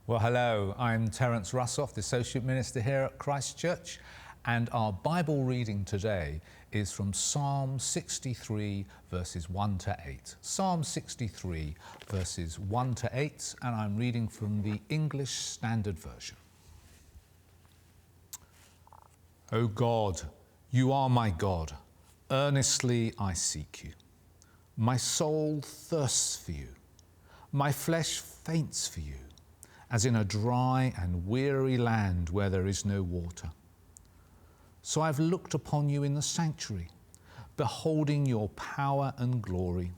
Well, hello, I'm Terence Russoff, the Associate Minister here at Christ Church, and our Bible reading today is from Psalm 63, verses 1 to 8. Psalm 63, verses 1 to 8, and I'm reading from the English Standard Version. O God, you are my God. Earnestly I seek you. My soul thirsts for you. My flesh faints for you, as in a dry and weary land where there is no water. So I've looked upon you in the sanctuary, beholding your power and glory.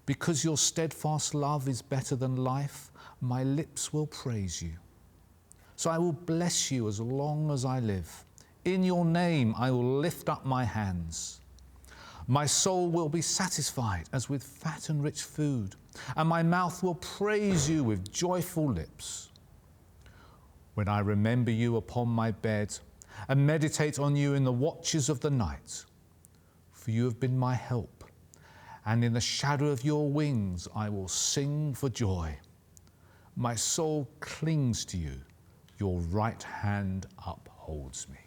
Because your steadfast love is better than life, my lips will praise you. So I will bless you as long as I live. In your name I will lift up my hands. My soul will be satisfied as with fat and rich food, and my mouth will praise you with joyful lips. When I remember you upon my bed and meditate on you in the watches of the night, for you have been my help, and in the shadow of your wings I will sing for joy. My soul clings to you, your right hand upholds me.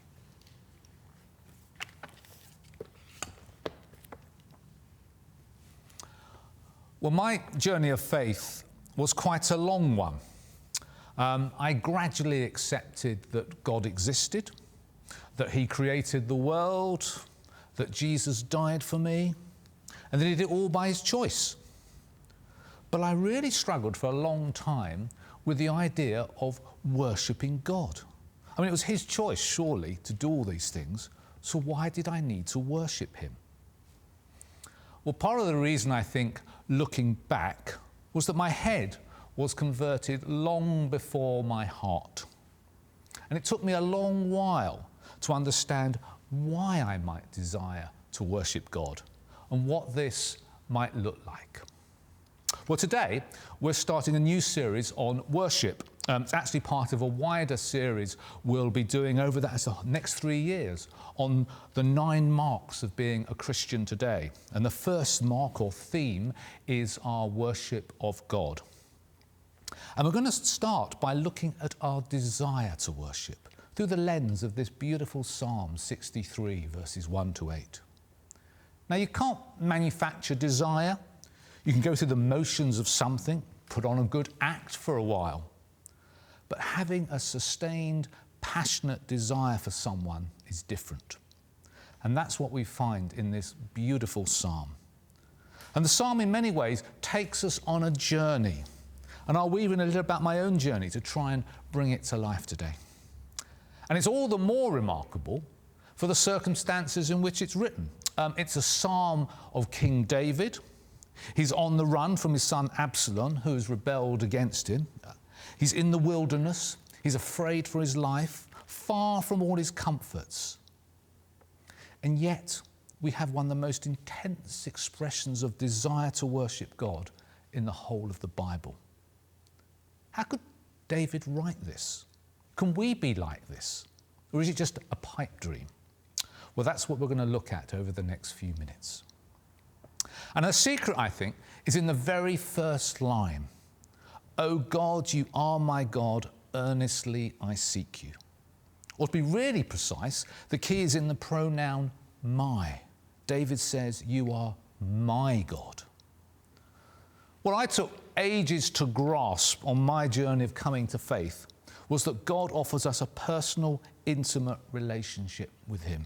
Well, my journey of faith was quite a long one. I gradually accepted that God existed, that he created the world, that Jesus died for me, and that he did it all by his choice. But I really struggled for a long time with the idea of worshipping God. I mean, it was his choice, surely, to do all these things, so why did I need to worship him? Well, part of the reason, I think, looking back, was that my head was converted long before my heart. And it took me a long while to understand why I might desire to worship God and what this might look like. Well, today we're starting a new series on worship. It's actually part of a wider series we'll be doing over the next 3 years on the 9 marks of being a Christian today. And the first mark or theme is our worship of God. And we're going to start by looking at our desire to worship through the lens of this beautiful Psalm 63, verses 1 to 8. Now, you can't manufacture desire. You can go through the motions of something, put on a good act for a while. But having a sustained, passionate desire for someone is different. And that's what we find in this beautiful psalm. And the psalm, in many ways, takes us on a journey. And I'll weave in a little about my own journey to try and bring it to life today. And it's all the more remarkable for the circumstances in which it's written. It's a psalm of King David. He's on the run from his son Absalom, who has rebelled against him. He's in the wilderness. He's afraid for his life, far from all his comforts. And yet, we have one of the most intense expressions of desire to worship God in the whole of the Bible. How could David write this? Can we be like this? Or is it just a pipe dream? Well, that's what we're going to look at over the next few minutes. And the secret, I think, is in the very first line. O God, you are my God, earnestly I seek you. Or to be really precise, the key is in the pronoun my. David says, you are my God. What I took ages to grasp on my journey of coming to faith was that God offers us a personal, intimate relationship with him.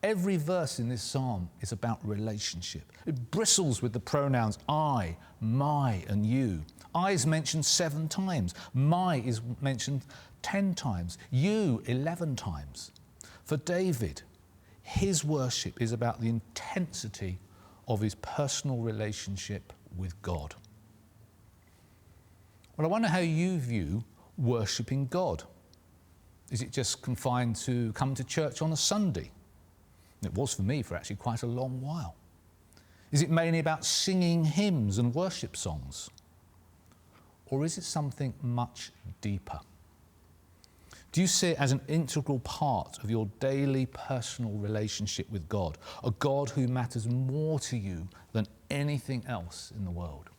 Every verse in this psalm is about relationship. It bristles with the pronouns I, my, and you. I is mentioned 7 times. My is mentioned 10 times. You, 11 times. For David, his worship is about the intensity of his personal relationship with God. Well, I wonder how you view worshipping God. Is it just confined to come to church on a Sunday? It was for me for actually quite a long while. Is it mainly about singing hymns and worship songs? Or is it something much deeper? Do you see it as an integral part of your daily personal relationship with God, a God who matters more to you than anything else in the world?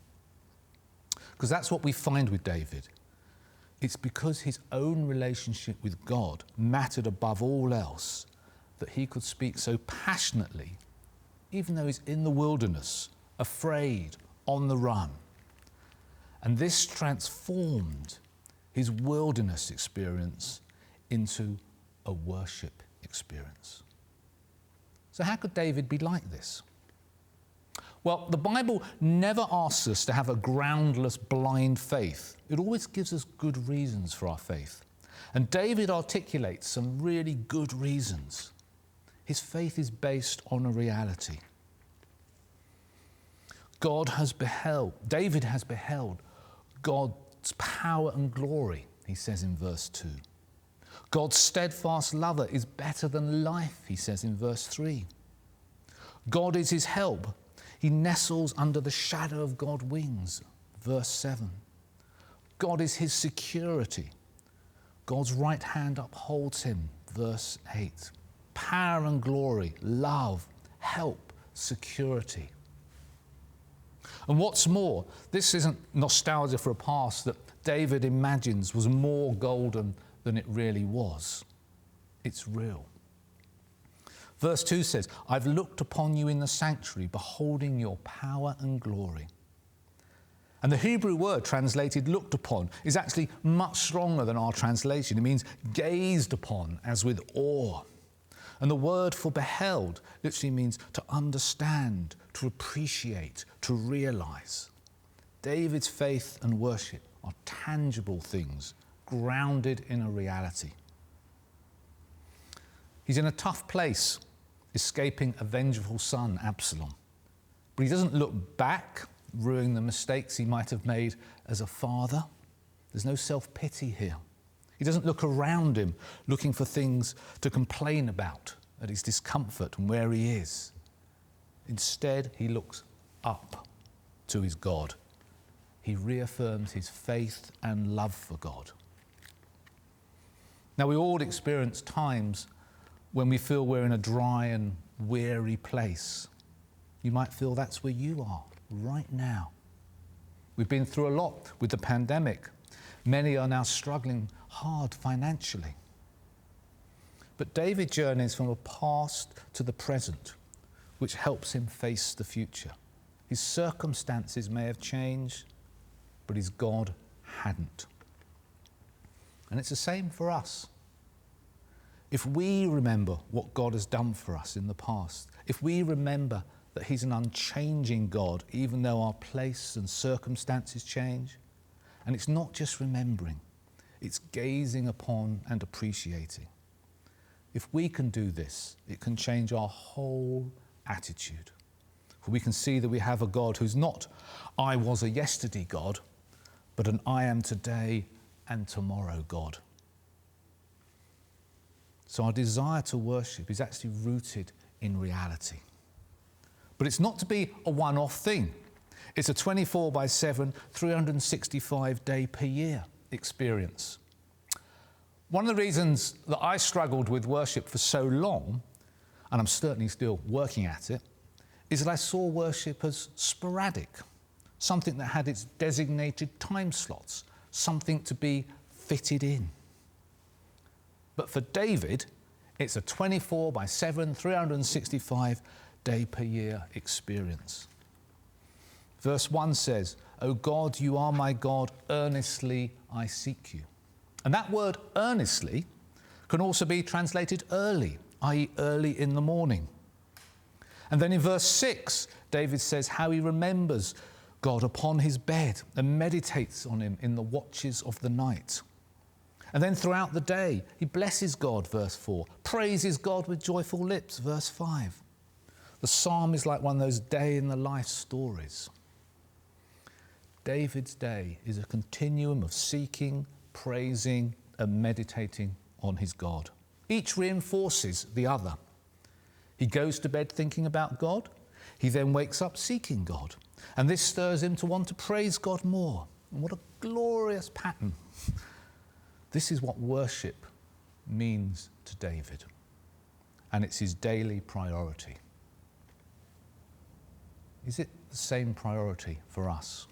Because that's what we find with David. It's because his own relationship with God mattered above all else that he could speak so passionately, even though he's in the wilderness, afraid, on the run. And this transformed his wilderness experience into a worship experience. So how could David be like this? Well, the Bible never asks us to have a groundless, blind faith. It always gives us good reasons for our faith. And David articulates some really good reasons. His faith is based on a reality. David has beheld God's power and glory, he says in verse 2. God's steadfast love is better than life, he says in verse 3. God is his help. He nestles under the shadow of God's wings, verse 7. God is his security. God's right hand upholds him, verse 8. Power and glory, love, help, security. And what's more, this isn't nostalgia for a past that David imagines was more golden than it really was. It's real. Verse 2 says, I've looked upon you in the sanctuary, beholding your power and glory. And the Hebrew word translated looked upon is actually much stronger than our translation. It means gazed upon as with awe. And the word for beheld literally means to understand, to appreciate, to realize. David's faith and worship are tangible things grounded in a reality. He's in a tough place, escaping a vengeful son, Absalom. But he doesn't look back, ruining the mistakes he might have made as a father. There's no self-pity here. He doesn't look around him, looking for things to complain about, at his discomfort and where he is. Instead, he looks up to his God. He reaffirms his faith and love for God. Now, we all experience times when we feel we're in a dry and weary place. You might feel that's where you are right now. We've been through a lot with the pandemic. Many are now struggling hard financially. But David journeys from the past to the present, which helps him face the future. His circumstances may have changed, but his God hadn't. And it's the same for us. If we remember what God has done for us in the past, if we remember that he's an unchanging God, even though our place and circumstances change, and it's not just remembering, it's gazing upon and appreciating. If we can do this, it can change our whole attitude. For we can see that we have a God who's not I was a yesterday God, but an I am today and tomorrow God. So our desire to worship is actually rooted in reality. But it's not to be a one-off thing. It's a 24/7, 365 day per year experience. One of the reasons that I struggled with worship for so long, and I'm certainly still working at it, is that I saw worship as sporadic, something that had its designated time slots, something to be fitted in. But for David, it's a 24/7, 365 day per year experience. Verse 1 says, O God, you are my God, earnestly I seek you. And that word earnestly can also be translated early, i.e. early in the morning. And then in verse 6, David says how he remembers God upon his bed and meditates on him in the watches of the night. And then throughout the day, he blesses God, verse 4, praises God with joyful lips, verse 5. The psalm is like one of those day-in-the-life stories. David's day is a continuum of seeking, praising, and meditating on his God. Each reinforces the other. He goes to bed thinking about God. He then wakes up seeking God. And this stirs him to want to praise God more. And what a glorious pattern. This is what worship means to David. And it's his daily priority. Is it the same priority for us?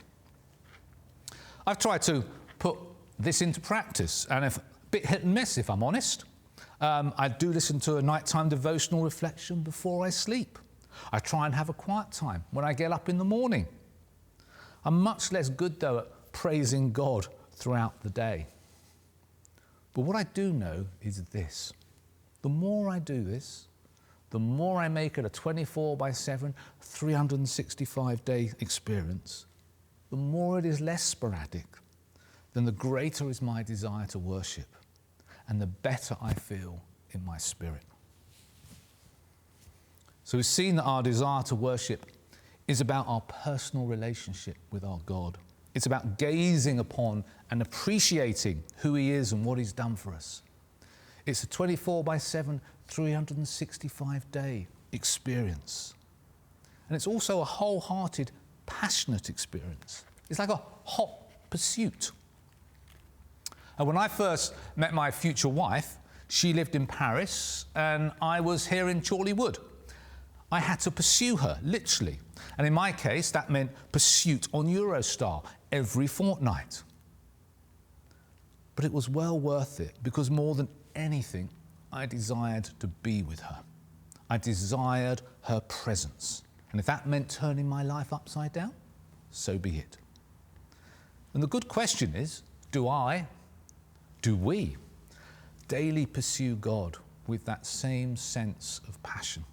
I've tried to put this into practice, and a bit hit and miss, if I'm honest. I do listen to a nighttime devotional reflection before I sleep. I try and have a quiet time when I get up in the morning. I'm much less good, though, at praising God throughout the day. But what I do know is this. The more I do this, the more I make it a 24/7, 365-day experience, the more it is less sporadic, then the greater is my desire to worship, and the better I feel in my spirit. So we've seen that our desire to worship is about our personal relationship with our God. It's about gazing upon and appreciating who he is and what he's done for us. It's a 24/7, 365-day experience. And it's also a wholehearted, passionate experience. It's like a hot pursuit. And when I first met my future wife, she lived in Paris and I was here in Chorleywood. I had to pursue her, literally. And in my case, that meant pursuit on Eurostar every fortnight. But it was well worth it, because more than anything, I desired to be with her. I desired her presence. And if that meant turning my life upside down, so be it. And the good question is, do we daily pursue God with that same sense of passion?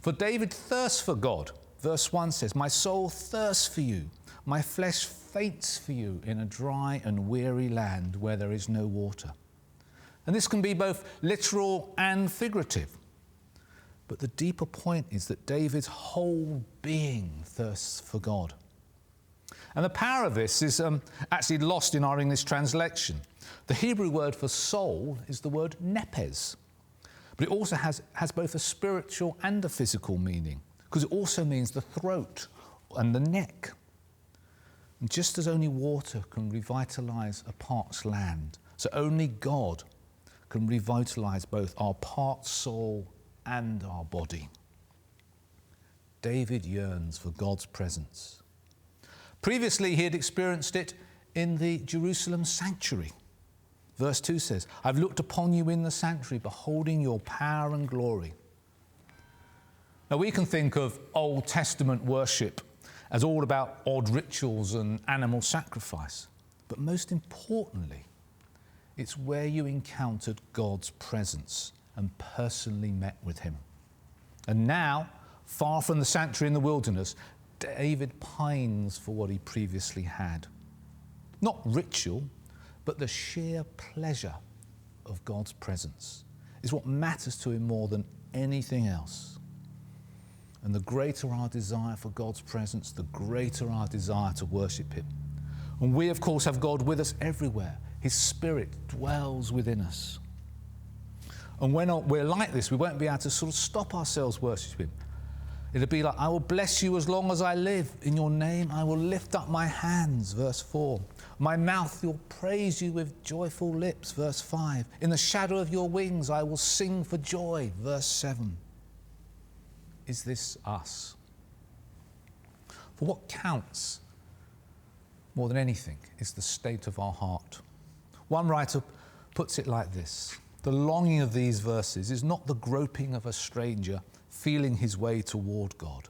For David thirsts for God. Verse 1 says, "My soul thirsts for you. My flesh faints for you in a dry and weary land where there is no water." And this can be both literal and figurative. But the deeper point is that David's whole being thirsts for God. And the power of this is actually lost in our English translation. The Hebrew word for soul is the word nepes. But it also has both a spiritual and a physical meaning, because it also means the throat and the neck. And just as only water can revitalise a parched land, so only God can revitalise both our parched soul and our body. David yearns for God's presence. Previously, he had experienced it in the Jerusalem sanctuary. Verse 2 says, "I've looked upon you in the sanctuary, beholding your power and glory." Now, we can think of Old Testament worship as all about odd rituals and animal sacrifice. But most importantly, it's where you encountered God's presence and personally met with him. And now, far from the sanctuary in the wilderness, David pines for what he previously had. Not ritual, but the sheer pleasure of God's presence is what matters to him more than anything else. And the greater our desire for God's presence, the greater our desire to worship him. And we, of course, have God with us everywhere. His Spirit dwells within us. And when we're like this, we won't be able to sort of stop ourselves worshiping him. It'll be like, "I will bless you as long as I live. In your name I will lift up my hands," verse 4. "My mouth will praise you with joyful lips," verse 5. "In the shadow of your wings I will sing for joy," verse 7. Is this us? For what counts more than anything is the state of our heart. One writer puts it like this: the longing of these verses is not the groping of a stranger feeling his way toward God,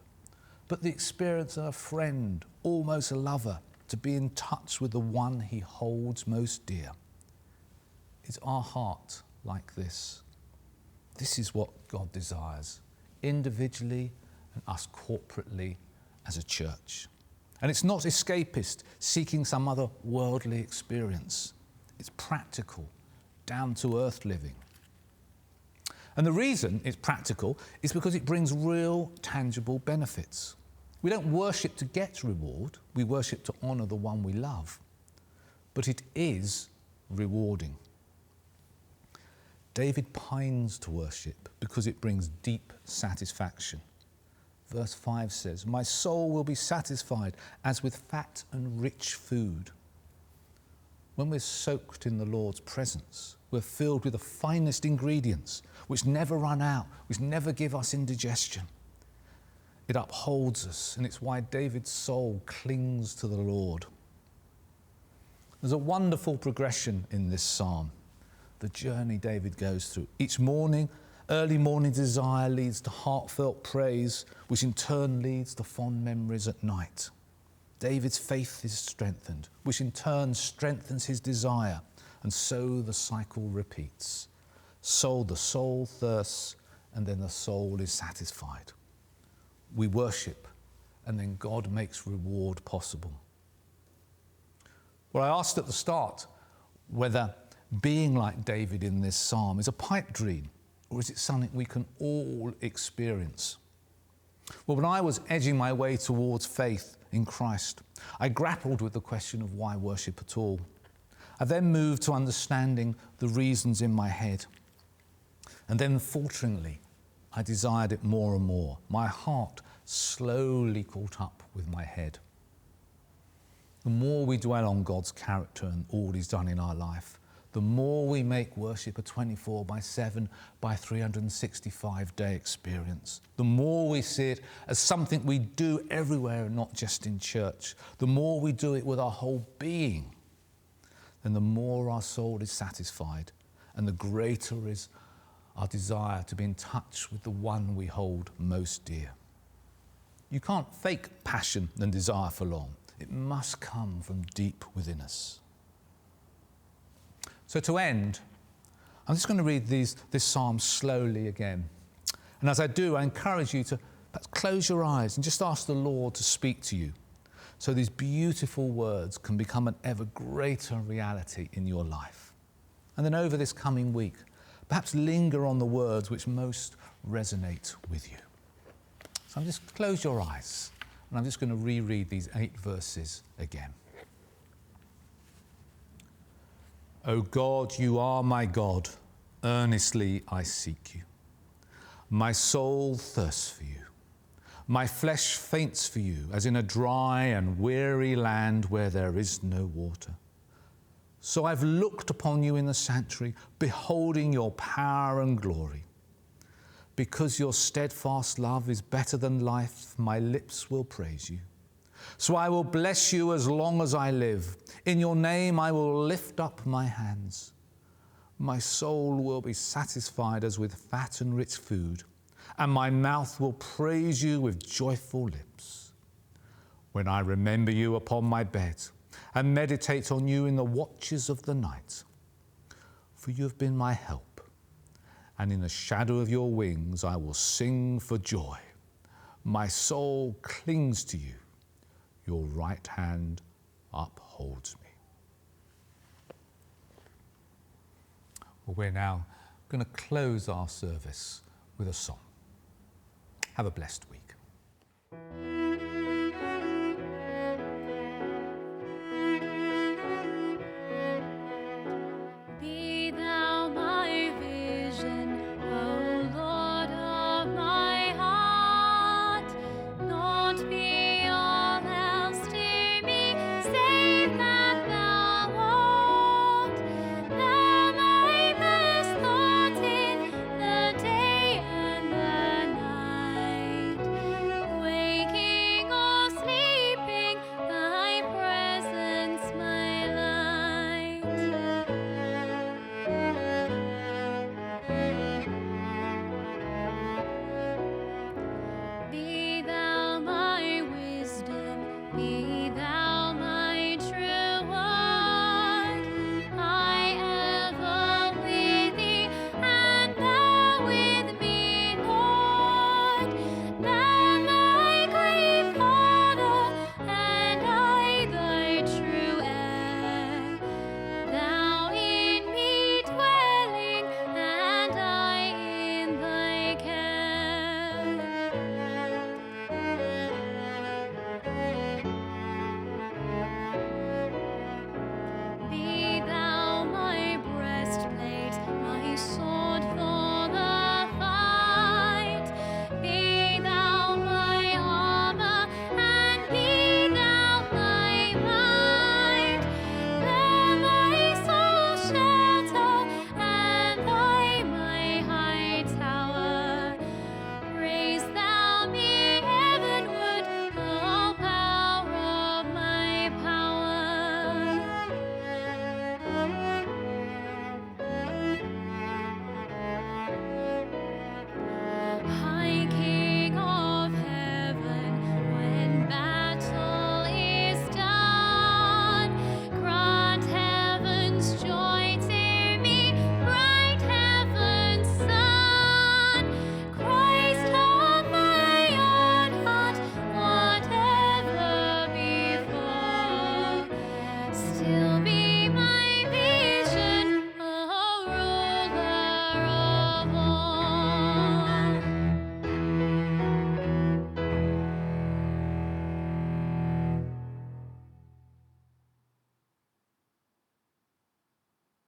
but the experience of a friend, almost a lover, to be in touch with the one he holds most dear. Is our heart like this? This is what God desires, individually and us corporately as a church. And it's not escapist, seeking some other worldly experience. It's practical, down-to-earth living. And the reason it's practical is because it brings real, tangible benefits. We don't worship to get reward, we worship to honour the one we love. But it is rewarding. David pines to worship because it brings deep satisfaction. Verse 5 says, "My soul will be satisfied as with fat and rich food." When we're soaked in the Lord's presence, we're filled with the finest ingredients, which never run out, which never give us indigestion. It upholds us, and it's why David's soul clings to the Lord. There's a wonderful progression in this psalm, the journey David goes through. Each morning, early morning desire leads to heartfelt praise, which in turn leads to fond memories at night. David's faith is strengthened, which in turn strengthens his desire, and so the cycle repeats. So the soul thirsts, and then the soul is satisfied. We worship, and then God makes reward possible. Well, I asked at the start whether being like David in this psalm is a pipe dream, or is it something we can all experience? Well, when I was edging my way towards faith in Christ, I grappled with the question of why worship at all. I then moved to understanding the reasons in my head. And then, falteringly, I desired it more and more. My heart slowly caught up with my head. The more we dwell on God's character and all He's done in our life, the more we make worship a 24/7 by 365-day experience. The more we see it as something we do everywhere and not just in church. The more we do it with our whole being, then the more our soul is satisfied and the greater is our desire to be in touch with the one we hold most dear. You can't fake passion and desire for long. It must come from deep within us. So to end, I'm just going to read this psalm slowly again. And as I do, I encourage you to perhaps close your eyes and just ask the Lord to speak to you, so these beautiful words can become an ever greater reality in your life. And then over this coming week, perhaps linger on the words which most resonate with you. So I'm just close your eyes, and I'm just going to reread these 8 verses again. O God, you are my God. Earnestly I seek you. My soul thirsts for you. My flesh faints for you, as in a dry and weary land where there is no water. So I've looked upon you in the sanctuary, beholding your power and glory. Because your steadfast love is better than life, my lips will praise you. So I will bless you as long as I live. In your name I will lift up my hands. My soul will be satisfied as with fat and rich food, and my mouth will praise you with joyful lips. When I remember you upon my bed and meditate on you in the watches of the night, for you have been my help, and in the shadow of your wings I will sing for joy. My soul clings to you. Your right hand upholds me. Well, we're now going to close our service with a song. Have a blessed week.